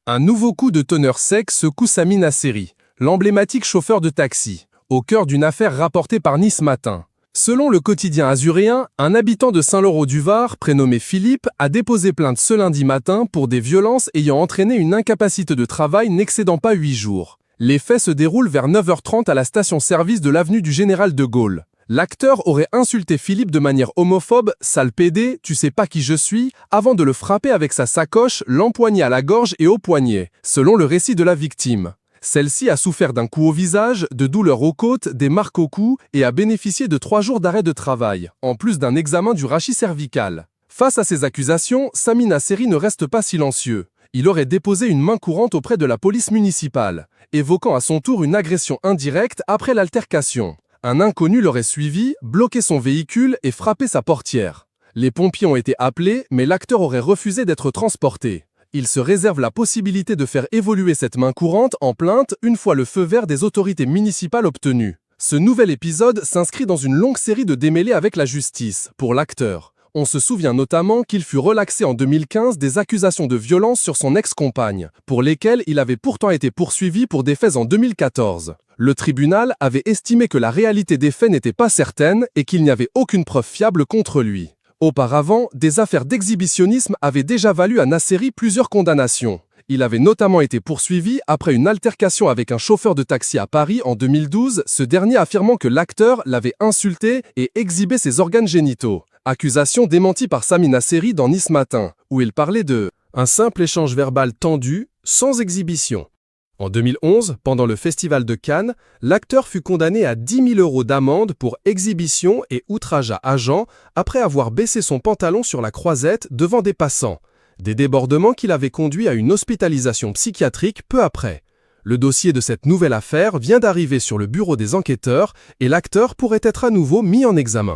Un nouveau coup de tonnerre sec secoue Sami Nasseri, l'emblématique chauffeur de taxi, au cœur d'une affaire rapportée par Nice Matin. Selon le quotidien azuréen, un habitant de Saint-Laurent-du-Var, prénommé Philippe, a déposé plainte ce lundi matin pour des violences ayant entraîné une incapacité de travail n'excédant pas 8 jours. Les faits se déroulent vers 9h30 à la station-service de l'avenue du Général de Gaulle. L'acteur aurait insulté Philippe de manière homophobe, « sale pédé, tu sais pas qui je suis », avant de le frapper avec sa sacoche, l'empoigner à la gorge et au poignet, selon le récit de la victime. Celle-ci a souffert d'un coup au visage, de douleurs aux côtes, des marques au cou et a bénéficié de 3 jours d'arrêt de travail, en plus d'un examen du rachis cervical. Face à ces accusations, Sami Nasseri ne reste pas silencieux. Il aurait déposé une main courante auprès de la police municipale, évoquant à son tour une agression indirecte après l'altercation. Un inconnu l'aurait suivi, bloqué son véhicule et frappé sa portière. Les pompiers ont été appelés, mais l'acteur aurait refusé d'être transporté. Il se réserve la possibilité de faire évoluer cette main courante en plainte une fois le feu vert des autorités municipales obtenu. Ce nouvel épisode s'inscrit dans une longue série de démêlés avec la justice, pour l'acteur. On se souvient notamment qu'il fut relaxé en 2015 des accusations de violence sur son ex-compagne, pour lesquelles il avait pourtant été poursuivi pour des faits en 2014. Le tribunal avait estimé que la réalité des faits n'était pas certaine et qu'il n'y avait aucune preuve fiable contre lui. Auparavant, des affaires d'exhibitionnisme avaient déjà valu à Nasseri plusieurs condamnations. Il avait notamment été poursuivi après une altercation avec un chauffeur de taxi à Paris en 2012, ce dernier affirmant que l'acteur l'avait insulté et exhibé ses organes génitaux. Accusation démentie par Sami Nasseri dans Nice Matin, où il parlait de « un simple échange verbal tendu, sans exhibition ». En 2011, pendant le Festival de Cannes, l'acteur fut condamné à 10 000 € d'amende pour exhibition et outrage à agent après avoir baissé son pantalon sur la croisette devant des passants. Des débordements qui l'avaient conduit à une hospitalisation psychiatrique peu après. Le dossier de cette nouvelle affaire vient d'arriver sur le bureau des enquêteurs et l'acteur pourrait être à nouveau mis en examen.